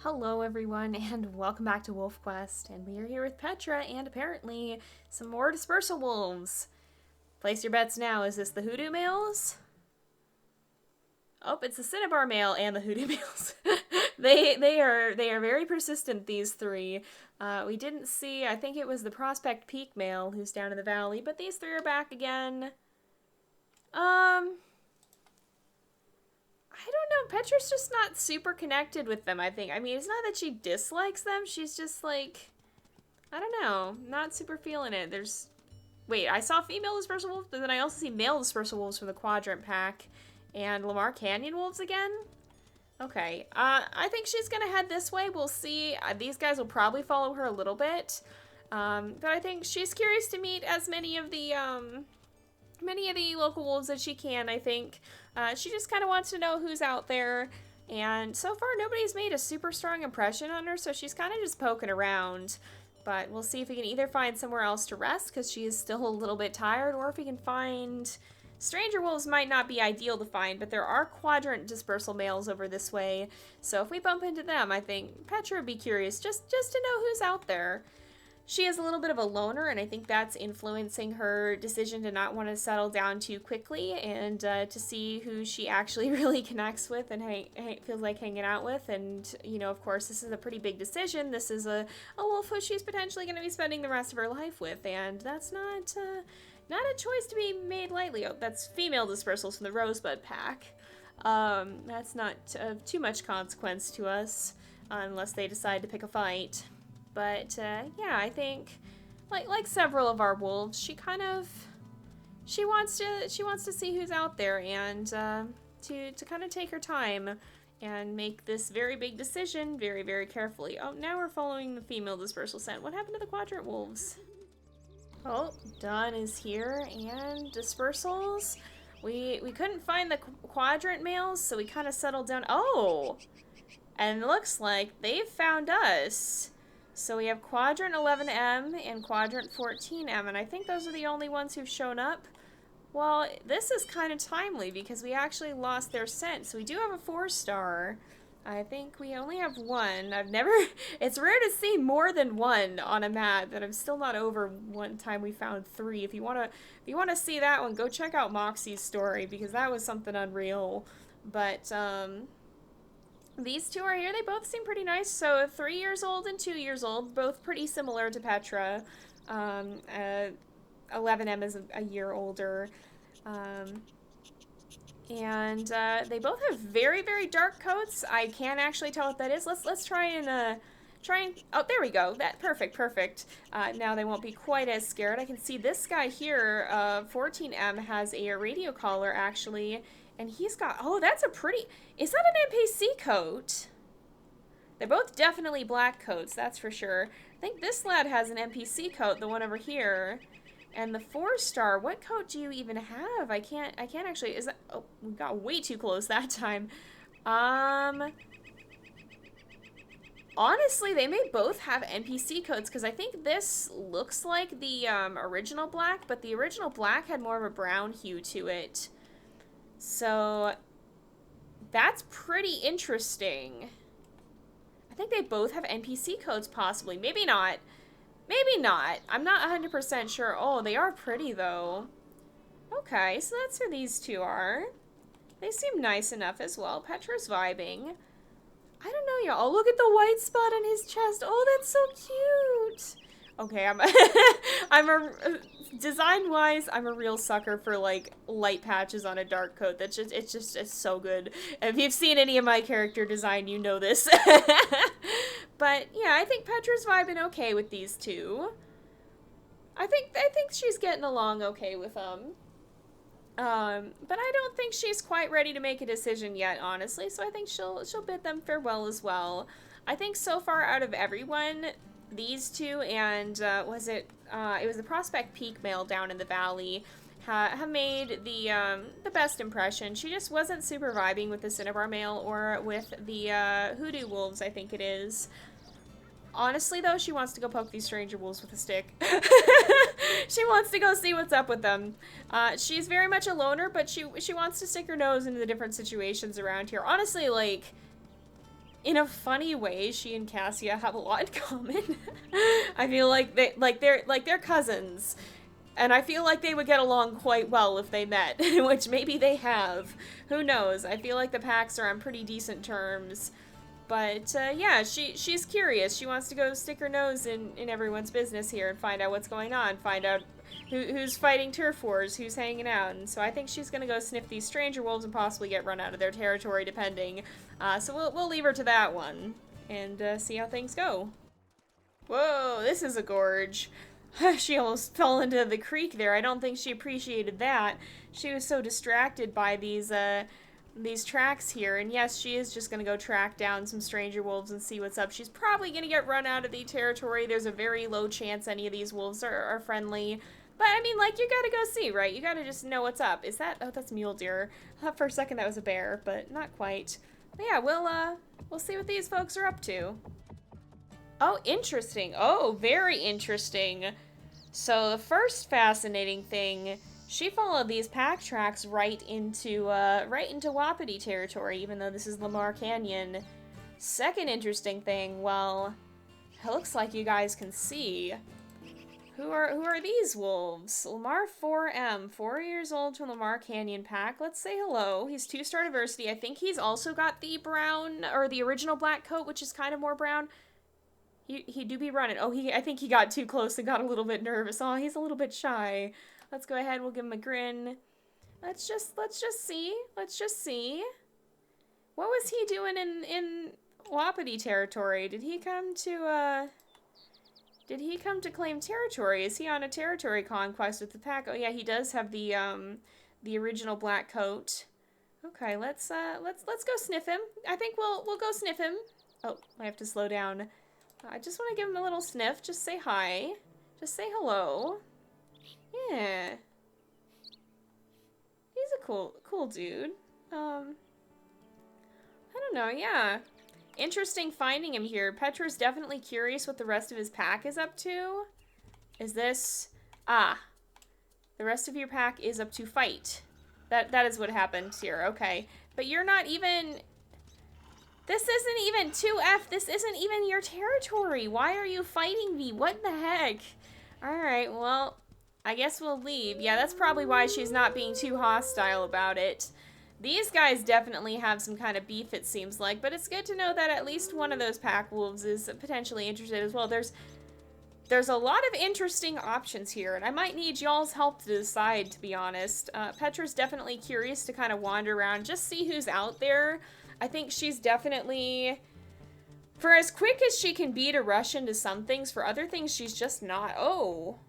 Hello everyone and welcome back to WolfQuest, and we are here with Petra and apparently some more dispersal wolves. Place your bets now. Is this the hoodoo males? Oh, it's the cinnabar male and the hoodoo males. they are very persistent, these three. We didn't see, I think it was the Prospect Peak male who's down in the valley, but these three are back again. I don't know. Petra's just not super connected with them, I think. I mean, it's not that she dislikes them. She's just like, I don't know. Not super feeling it. Wait, I saw female dispersal wolves, but then I also see male dispersal wolves from the quadrant pack. And Lamar Canyon wolves again? Okay. I think she's gonna head this way. We'll see. These guys will probably follow her a little bit. But I think she's curious to meet as many of the local wolves that she can, I think. She just kind of wants to know who's out there, and so far nobody's made a super strong impression on her, so she's kind of just poking around. But we'll see if we can either find somewhere else to rest, because she is still a little bit tired, or if we can find... Stranger wolves might not be ideal to find, but there are quadrant dispersal males over this way, so if we bump into them, I think Petra would be curious just to know who's out there. She is a little bit of a loner, and I think that's influencing her decision to not want to settle down too quickly, and to see who she actually really connects with and feels like hanging out with. And, you know, of course, this is a pretty big decision. This is a wolf who she's potentially going to be spending the rest of her life with, and that's not a choice to be made lightly. Oh, that's female dispersals from the Rosebud pack. That's not of too much consequence to us, unless they decide to pick a fight. But, yeah, I think, like several of our wolves, she wants to see who's out there, and, to kind of take her time and make this very big decision very, very carefully. Oh, now we're following the female dispersal scent. What happened to the quadrant wolves? Oh, Dawn is here, and dispersals. We couldn't find the quadrant males, so we kind of settled down. Oh! And it looks like they've found us. So we have Quadrant 11M and Quadrant 14M, and I think those are the only ones who've shown up. Well, this is kind of timely because we actually lost their scent, so we do have a 4-star. I think we only have one. It's rare to see more than one on a map, and I'm still not over one time we found 3. If you wanna see that one, go check out Moxie's story, because that was something unreal. But, these two are here. They both seem pretty nice. So 3 years old and 2 years old, both pretty similar to Petra. 11M is a year older. And they both have very, very dark coats. I can't actually tell what that is. Let's try and oh, there we go. Perfect. Now they won't be quite as scared. I can see this guy here, 14M, has a radio collar actually. And he's got, oh, that's a pretty, is that an NPC coat? They're both definitely black coats, that's for sure. I think this lad has an NPC coat, the one over here. And the 4-star, what coat do you even have? I can't actually, is that, oh, we got way too close that time. Honestly, they may both have NPC coats, because I think this looks like the original black, but the original black had more of a brown hue to it. So, that's pretty interesting. I think they both have NPC codes, possibly. Maybe not. Maybe not. I'm not 100% sure. Oh, they are pretty, though. Okay, so that's who these two are. They seem nice enough as well. Petra's vibing. I don't know, y'all. Oh, look at the white spot on his chest. Oh, that's so cute. Okay, design-wise, I'm a real sucker for, like, light patches on a dark coat. It's so good. If you've seen any of my character design, you know this. But, yeah, I think Petra's vibing okay with these two. I think she's getting along okay with them. But I don't think she's quite ready to make a decision yet, honestly, so I think she'll bid them farewell as well. I think so far out of everyone, these two and, it was the Prospect Peak male down in the valley, have made the best impression. She just wasn't super vibing with the cinnabar male or with the, hoodoo wolves, I think it is. Honestly, though, she wants to go poke these stranger wolves with a stick. She wants to go see what's up with them. She's very much a loner, but she wants to stick her nose into the different situations around here. Honestly, like, in a funny way, she and Cassia have a lot in common. I feel like they're cousins. And I feel like they would get along quite well if they met, which maybe they have. Who knows? I feel like the packs are on pretty decent terms. But, yeah, she's curious. She wants to go stick her nose in everyone's business here and find out what's going on. Find out who's fighting turf wars, who's hanging out. And so I think she's going to go sniff these stranger wolves and possibly get run out of their territory, depending. So we'll leave her to that one and see how things go. Whoa, this is a gorge. She almost fell into the creek there. I don't think she appreciated that. She was so distracted by these tracks here. And yes, she is just gonna go track down some stranger wolves and see what's up. She's probably gonna get run out of the territory. There's a very low chance any of these wolves are friendly. But, I mean, like, you gotta go see, right? You gotta just know what's up. Is that... Oh, that's mule deer. I thought for a second that was a bear, but not quite. But yeah, we'll see what these folks are up to. Oh, interesting. Oh, very interesting. So the first fascinating thing, she followed these pack tracks right into Wapiti territory, even though this is Lamar Canyon. Second interesting thing, well, it looks like you guys can see. Who are these wolves? Lamar 4M, 4 years old from Lamar Canyon pack. Let's say hello. He's 2-star diversity. I think he's also got the brown, or the original black coat, which is kind of more brown. He do be running. Oh, I think he got too close and got a little bit nervous. Oh, he's a little bit shy. Let's go ahead. We'll give him a grin. Let's just see. Let's just see. What was he doing in Wapiti territory? Did he come to claim territory? Is he on a territory conquest with the pack? Oh yeah, he does have the original black coat. Okay, let's go sniff him. I think we'll go sniff him. Oh, I have to slow down. I just want to give him a little sniff. Just say hi. Just say hello. Yeah. He's a cool dude. I don't know, yeah. Interesting finding him here. Petra's definitely curious what the rest of his pack is up to. Is this... Ah. The rest of your pack is up to fight. That is what happened here, okay. But you're not even... This isn't even 2F. This isn't even your territory. Why are you fighting me? What the heck? Alright, well, I guess we'll leave. Yeah, that's probably why she's not being too hostile about it. These guys definitely have some kind of beef, it seems like, but it's good to know that at least one of those pack wolves is potentially interested as well. There's a lot of interesting options here, and I might need y'all's help to decide, to be honest. Petra's definitely curious to kind of wander around, just see who's out there. I think she's definitely, for as quick as she can be to rush into some things, for other things she's just not. Oh,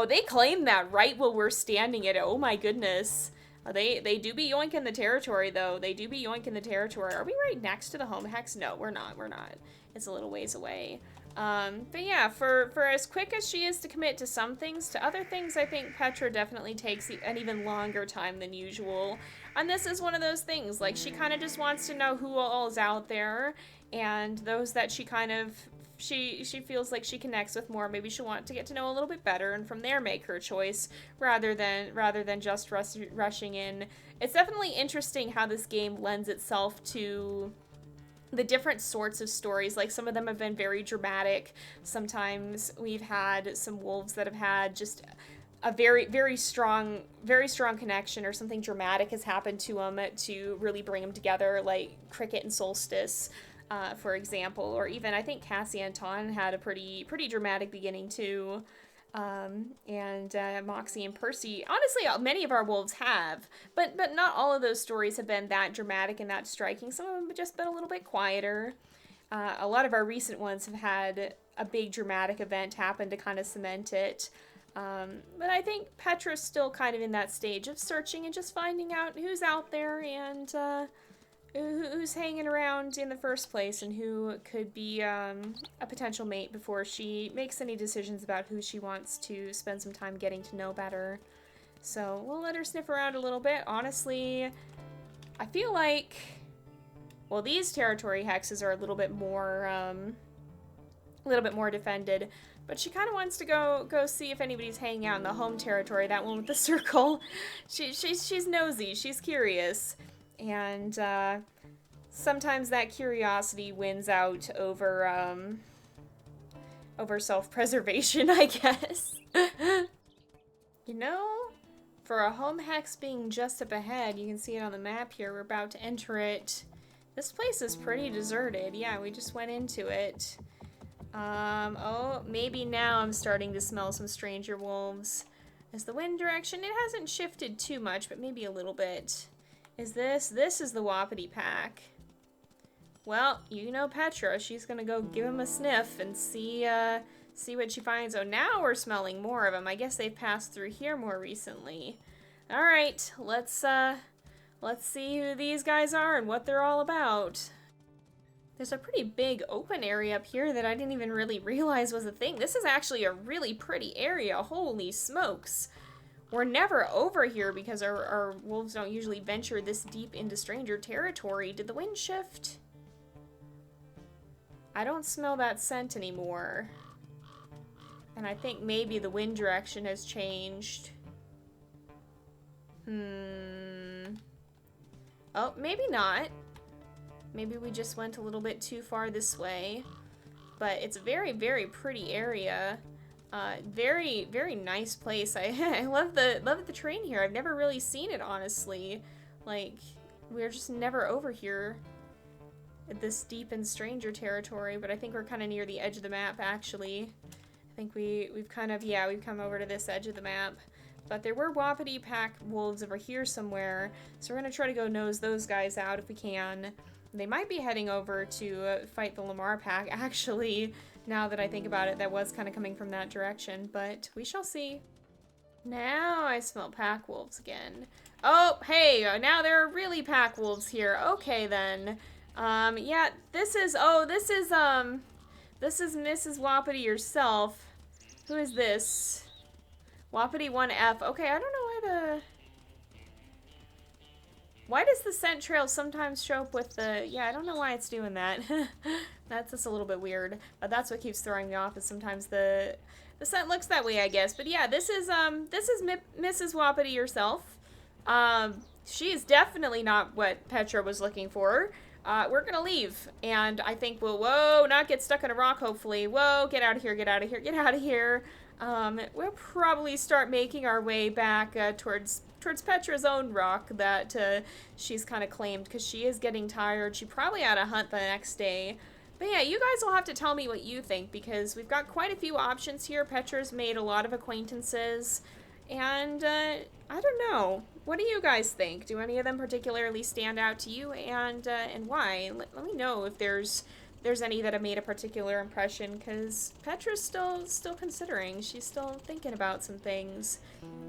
they claim that right while we're standing at it. Oh my goodness. They do be yoinking the territory, though. They do be yoinking the territory. Are we right next to the home hex? No, we're not. We're not. It's a little ways away. But yeah, for as quick as she is to commit to some things, to other things, I think Petra definitely takes an even longer time than usual. And this is one of those things, like, she kind of just wants to know who all is out there, and those that she kind of, she feels like she connects with more, maybe she'll want to get to know a little bit better, and from there make her choice, rather than just rushing in. It's definitely interesting how this game lends itself to the different sorts of stories. Like, some of them have been very dramatic. Sometimes we've had some wolves that have had just a very strong connection, or something dramatic has happened to them to really bring them together, like Cricket and Solstice, for example. Or even, I think Cassie and Taun had a pretty dramatic beginning too. And Moxie and Percy. Honestly, many of our wolves have, but not all of those stories have been that dramatic and that striking. Some of them have just been a little bit quieter. A lot of our recent ones have had a big dramatic event happen to kind of cement it. But I think Petra's still kind of in that stage of searching and just finding out who's out there and who's hanging around in the first place, and who could be a potential mate before she makes any decisions about who she wants to spend some time getting to know better. So we'll let her sniff around a little bit. Honestly, I feel like, well, these territory hexes are a little bit more defended, but she kind of wants to go see if anybody's hanging out in the home territory, that one with the circle. She's nosy, she's curious. And sometimes that curiosity wins out over self-preservation, I guess. You know, for a home hex being just up ahead, you can see it on the map here, we're about to enter it. This place is pretty deserted. Yeah, we just went into it. Oh, maybe now I'm starting to smell some stranger wolves. Is the wind direction? It hasn't shifted too much, but maybe a little bit. Is this? This is the Wapiti pack. Well, you know Petra. She's gonna go give him a sniff and see what she finds. Oh, now we're smelling more of them. I guess they've passed through here more recently. All right, let's see who these guys are and what they're all about. There's a pretty big open area up here that I didn't even really realize was a thing. This is actually a really pretty area. Holy smokes. We're never over here because our wolves don't usually venture this deep into stranger territory. Did the wind shift? I don't smell that scent anymore. And I think maybe the wind direction has changed. Oh, maybe not. Maybe we just went a little bit too far this way. But it's a very, very pretty area. Very, very nice place. I love the terrain here. I've never really seen it, honestly. Like, we're just never over here at this deep in stranger territory, but I think we're kind of near the edge of the map, actually. I think we've kind of, yeah, we've come over to this edge of the map. But there were Wapiti pack wolves over here somewhere, so we're going to try to go nose those guys out if we can. They might be heading over to fight the Lamar pack, actually. Now that I think about it, that was kind of coming from that direction, but we shall see. Now I smell pack wolves again. Oh, hey, now there are really pack wolves here. Okay, then. Yeah, this is Mrs. Wapiti herself. Who is this? Wapiti 1F. Okay, I don't know why does the scent trail sometimes show up with the... Yeah, I don't know why it's doing that. That's just a little bit weird. But that's what keeps throwing me off, is sometimes the scent looks that way, I guess. But yeah, this is Mrs. Wapiti herself. She is definitely not what Petra was looking for. We're gonna leave, and I think we'll, whoa, not get stuck in a rock, hopefully. Whoa, get out of here, get out of here, get out of here. We'll probably start making our way back towards Petra's own rock that she's kind of claimed, because she is getting tired. She probably had to hunt the next day. But yeah, you guys will have to tell me what you think, because we've got quite a few options here. Petra's made a lot of acquaintances, and I don't know. What do you guys think? Do any of them particularly stand out to you, and why? Let me know if there's any that have made a particular impression, because Petra's still considering. She's still thinking about some things,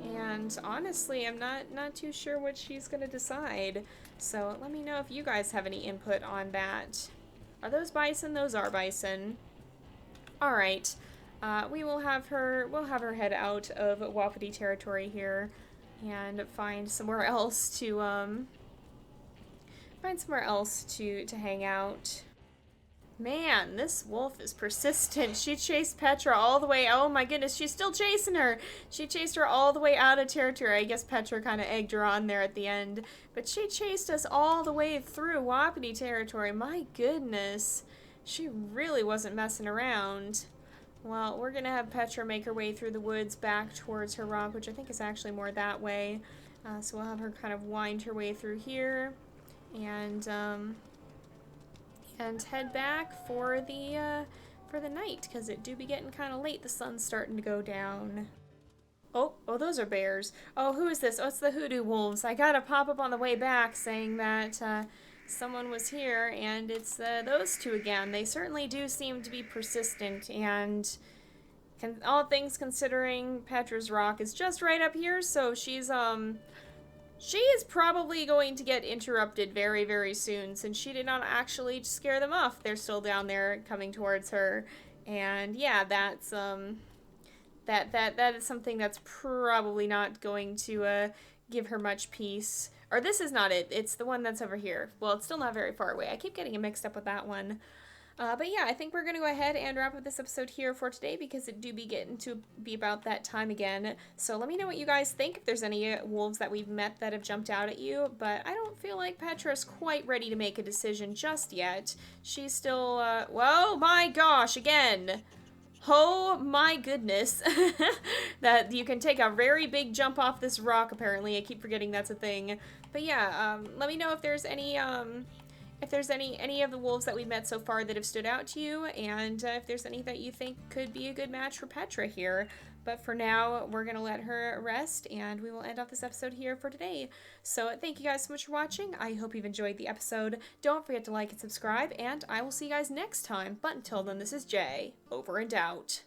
and honestly, I'm not too sure what she's gonna decide. So let me know if you guys have any input on that. Are those bison? Those are bison. All right, we'll have her head out of Wapiti territory here and find somewhere else to hang out. Man, this wolf is persistent. She chased Petra all the way. Oh my goodness, she's still chasing her. She chased her all the way out of territory. I guess Petra kind of egged her on there at the end. But she chased us all the way through Wapiti territory. My goodness. She really wasn't messing around. Well, we're going to have Petra make her way through the woods back towards her rock, which I think is actually more that way. So we'll have her kind of wind her way through here and head back for the night, because it do be getting kind of late. The sun's starting to go down. Oh, those are bears. Oh, who is this? Oh, it's the hoodoo wolves. I got a pop-up on the way back saying that someone was here, and it's those two again. They certainly do seem to be persistent, and all things considering, Petra's rock is just right up here, so she is probably going to get interrupted very, very soon, since she did not actually scare them off. They're still down there coming towards her, and yeah, that's that is something that's probably not going to give her much peace. Or this is not it. It's the one that's over here. Well, it's still not very far away. I keep getting it mixed up with that one. But yeah, I think we're going to go ahead and wrap up this episode here for today because it do be getting to be about that time again. So let me know what you guys think, if there's any wolves that we've met that have jumped out at you. But I don't feel like Petra's quite ready to make a decision just yet. She's still, whoa, my gosh, again. Oh my goodness. That you can take a very big jump off this rock, apparently. I keep forgetting that's a thing. But yeah, let me know if there's any, any of the wolves that we've met so far that have stood out to you, and if there's any that you think could be a good match for Petra here. But for now, we're going to let her rest, and we will end off this episode here for today. So thank you guys so much for watching. I hope you've enjoyed the episode. Don't forget to like and subscribe, and I will see you guys next time. But until then, this is Jay, over and out.